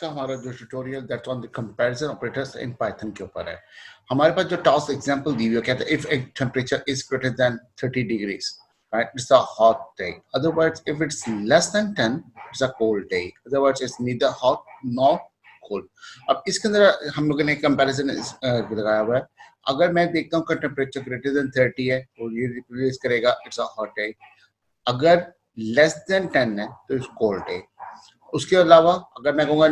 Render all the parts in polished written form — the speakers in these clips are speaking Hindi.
का हमारा जो tutorial that on the comparison operators in Python के ऊपर है। हमारे पास जो टास्क एग्जांपल दी हुई है, कहते हैं if a temperature is greater than 30 degrees, right, it's a hot day. Otherwise, if it's less than 10, it's a cold day. Otherwise, it's neither hot nor cold. अब इसके अंदर हम लोगों ने कंपैरिजन लगाया हुआ है। अगर मैं देखता हूँ कि टेम्परेचर ग्रेटर देन 30 है और ये रिप्लेस करेगा इट्स अ हॉट डे। अगर लेस देन 10 है तो इट्स कोल्ड डे। उसके अलावा अगर मैं कहूँगा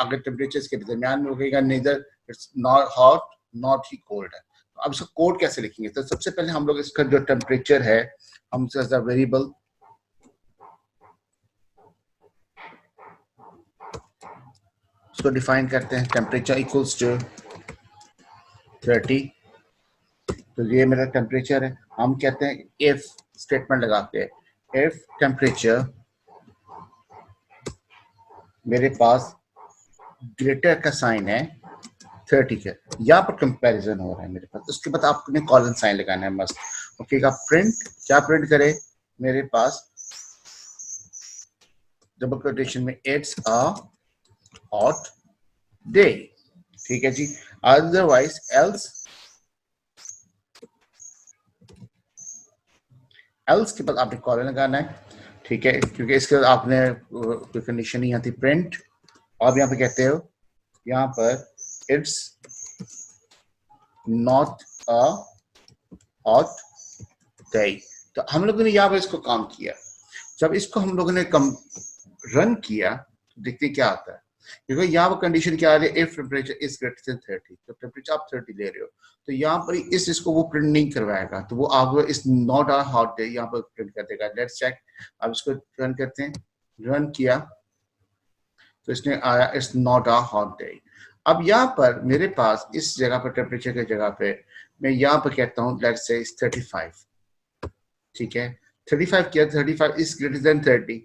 अगर टेम्परेचर के दरमियान में होगा, neither it's not hot not he cold है। तो अब इसका कोड कैसे लिखेंगे? तो सबसे पहले हम लोग इसका जो टेम्परेचर है हम वेरिएबल इसको डिफाइन करते हैं, टेम्परेचर इक्वल्स टू 30। तो ये मेरा टेम्परेचर है। हम कहते हैं इफ स्टेटमेंट लगाते हैं, इफ टेम्परेचर मेरे पास ग्रेटर का साइन है 30 के, यहाँ पर कंपैरिजन हो रहा है मेरे पास। उसके बाद आपने कॉलन साइन लगाना है मस्त। ओके का प्रिंट क्या प्रिंट करे मेरे पास डबल कोटेशन में इट्स अ हॉट डे। ठीक है जी। अदरवाइज एल्स के बाद आपने कॉलन लगाना है। ठीक है, क्योंकि इसके बाद आपने कोई कंडीशन नहीं आती प्रिंट। आप यहाँ पे कहते हो यहाँ पर it's not a hot day. तो हम लोगों ने यहाँ पर इसको काम किया। जब इसको हम लोगों ने रन किया तो देखते क्या आता है, क्योंकि यहाँ पर कंडीशन क्या आ रही है, if temperature is greater than 30। तो टेम्परेचर आप 30 ले रहे हो तो यहाँ पर इसको वो प्रिंट नहीं करवाएगा, तो वो आपको इस नॉट अ हॉट डे यहाँ पर प्रिंट कर देगा। Let's check. अब इसको रन करते हैं। रन किया तो इसने आया it's not a hot day. अब यहाँ पर मेरे पास इस जगह पर टेम्परेचर की जगह पे मैं यहाँ पर कहता हूँ लेट्स से 35। ठीक है, 35 किया, 35 इज ग्रेटर देन 30।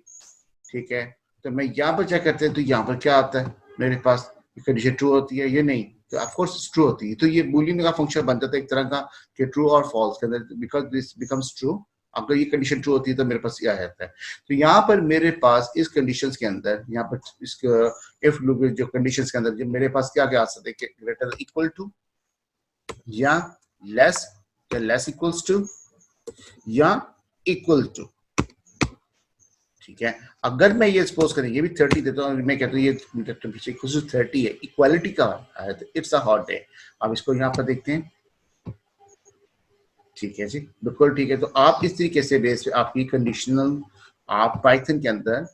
ठीक है, तो मैं यहाँ पर चेक करते हैं तो यहाँ पर क्या आता है मेरे पास, कंडीशन ट्रू होती है ये नहीं, तो ऑफ कोर्स ट्रू होती है। तो ये बूलियन का फंक्शन बन जाता है एक तरह का कि ट्रू और फॉल्स के अंदर, बिकॉज दिस बिकम्स ट्रू। अगर ये कंडीशन ट्रू होती है तो मेरे पास यह आता है। तो यहाँ पर मेरे पास इस कंडीशंस के अंदर यहाँ पर इसके इफ लूप जो कंडीशंस के अंदर जो मेरे पास क्या क्या आ सकते हैं, ग्रेटर इक्वल टू या लेस इक्वल्स टू या इक्वल टू। ठीक है, अगर मैं ये सपोज करें ये भी 30 देता हूँ, मैं कहता हूँ ये पीछे खुद 30 है, इक्वालिटी का है तो इट्स अ हॉट डे। अब इसको यहाँ पर देखते हैं। ठीक है जी, बिल्कुल ठीक है। तो आप इस तरीके से बेस पे आपकी कंडीशनल आप पाइथन के अंदर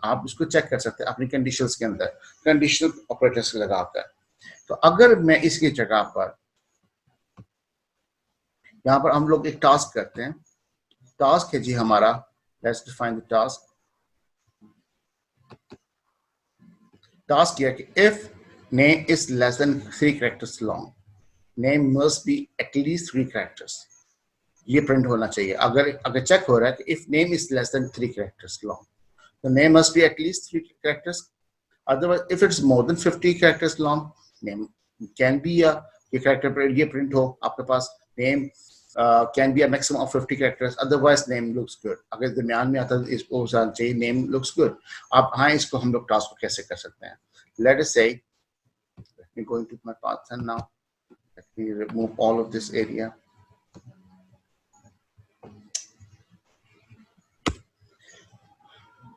आप इसको चेक कर सकते हैं अपनी कंडीशंस के अंदर कंडीशनल ऑपरेटर्स लगाकर। तो अगर मैं इसकी जगह पर यहाँ पर हम लोग एक टास्क करते हैं। टास्क है जी हमारा, let's define the task. Task किया कि if name is less than 3 characters long, name must be at least 3 characters। ये प्रिंट होना चाहिए। अगर चेक हो रहा है कि if name is less than 3 characters long, तो name must be at least 3 characters। Otherwise if it's more than 50 characters long, name can be a ये कैरेक्टर ये प्रिंट हो आपके पास, name can be a maximum of 50 characters। Otherwise name looks good. अगर दरमियान में आता है इसको चाहिए नेम लुक्स गुड। अब हाँ, इसको हम लोग टास्क को कैसे कर सकते हैं? लेट अस से let me go into my Python now. Let me remove all of this area.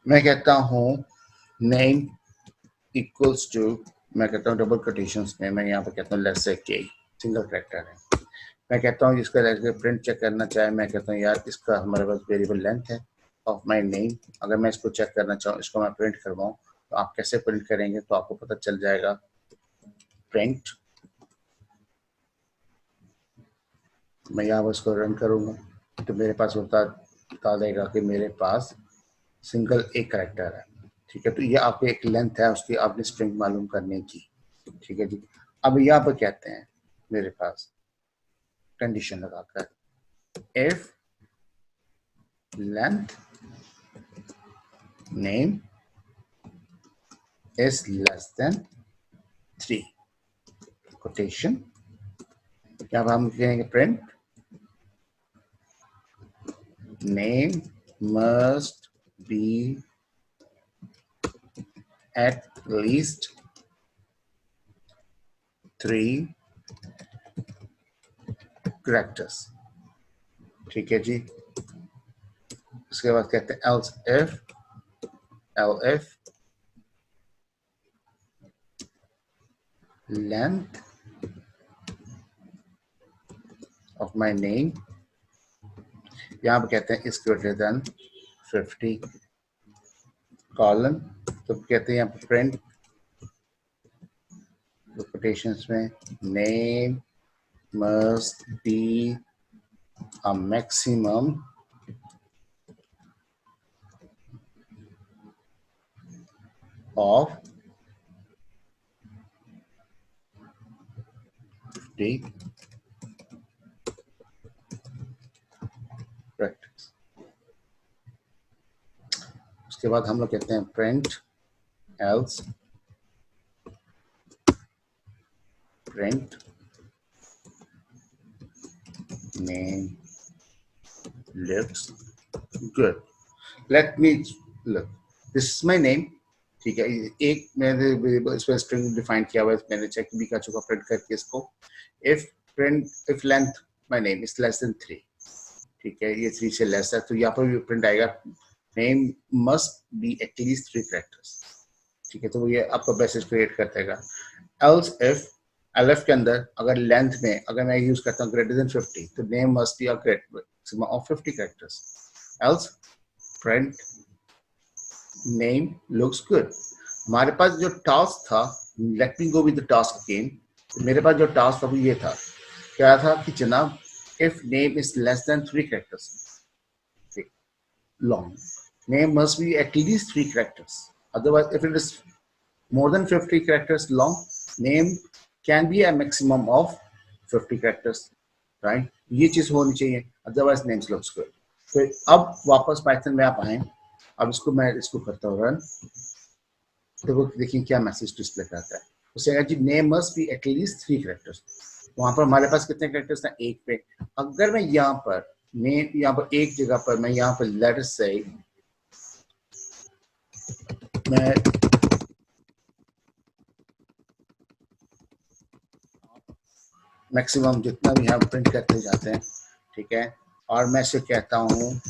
मैं कहता हूँ name equals to, मैं कहता हूँ डबल कोटेशंस में, मैं यहाँ पे कहता हूँ लेट्स से के, सिंगल कैरेक्टर है। मैं कहता हूँ जिसका प्रिंट चेक करना चाहे, मैं कहता हूँ यार इसका हमारे पास वेरिएबल लेंथ है ऑफ माय नेम। अगर मैं इसको चेक करना चाहूँ, इसको मैं प्रिंट करवाऊँ, तो आप कैसे प्रिंट करेंगे? तो आपको पता चल जाएगा प्रिंट। मैं यहाँ पर इसको रन करूँगा तो मेरे पास बता देगा कि मेरे पास सिंगल एक कैरेक्टर है। ठीक है, तो ये आपको एक लेंथ है उसकी, आपने स्ट्रिंग मालूम करने की। ठीक है जी। अब यहाँ पर कहते हैं मेरे पास कंडीशन लगाकर if length name is less than 3 quotation, क्या हम कहेंगे print name must B at least 3 characters। ठीक है जी। उसके बाद कहते हैं else if length of my name, यहाँ पे कहते हैं is greater than 50 colon, तो कहते हैं यहाँ पे print quotations में name must be a maximum of 50 characters। उसके बाद हम लोग कहते हैं print else print name looks good। Let me look, this is my name। ठीक है, एक मैंने इसमें स्ट्रिंग डिफाइन किया हुआ है, मैंने चेक भी कर चुका प्रिंट करके इसको। if length my name is less than 3, ठीक है, ये 3 से लेस है, तो यहाँ पर भी प्रिंट आएगा name must be at least 3 characters। ठीक है, तो ये आपका मैसेज क्रिएट कर देगा। else if elif के अंदर अगर लेंथ में अगर मैं यूज करता हूँ greater than 50, तो name must be a maximum of 50 characters। else print name looks good। हमारे पास जो टास्क था, let me go with the task again, मेरे पास जो टास्क था वो ये था, क्या था कि जनाब if name is less than 3 characters long, name must be at least 3 characters, otherwise if it is more than 50 characters long, name can be a maximum of 50 characters, right? ये चीज होनी चाहिए, otherwise names looks good। तो अब वापस पाइथन में आप आए, अब इसको मैं इसको करता हूँ रन, तो वो देखिए क्या मैसेज डिस्प्ले करता है। उसे जी name must be at least 3 characters. वहां पर हमारे पास कितने कैरेक्टर्स हैं? 1 पे। अगर मैं यहाँ पर नेम, यहाँ पर एक जगह पर मैं यहाँ पर लेटर से मैं मैक्सिमम जितना भी हम प्रिंट करते जाते हैं, ठीक है, और मैं इसे कहता हूँ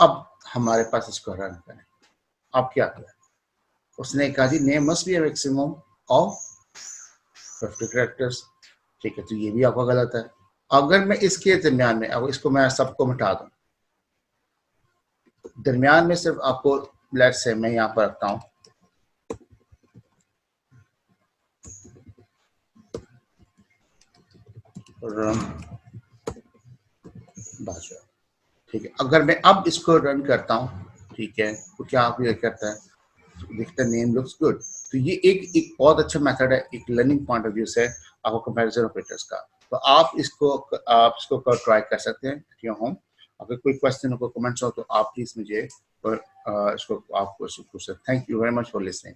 अब हमारे पास इसको रन करें। अब क्या करें? उसने कहा जी name must be a maximum of 50 characters. ठीक है, तो ये भी आपका गलत है। अगर मैं इसके दरमियान में, अब इसको मैं सबको मिटा दूं, दरमियान में सिर्फ आपको लेट से मैं यहाँ पर रखता हूँ रन भाषा। ठीक है, अगर मैं अब इसको रन करता हूँ, ठीक है, तो क्या आप ये करता है, दिखता नेम लुक्स गुड। तो ये एक बहुत अच्छा मेथड है एक लर्निंग पॉइंट ऑफ व्यू से आपको कंपैरिजन ऑपरेटर्स का। तो आप इसको ट्राई कर सकते हैं एट योर होम। अगर कोई क्वेश्चन हो, कोई कमेंट्स हो, तो आप प्लीज मुझे इसको आप पूछ सकते हैं। Thank you very much for listening.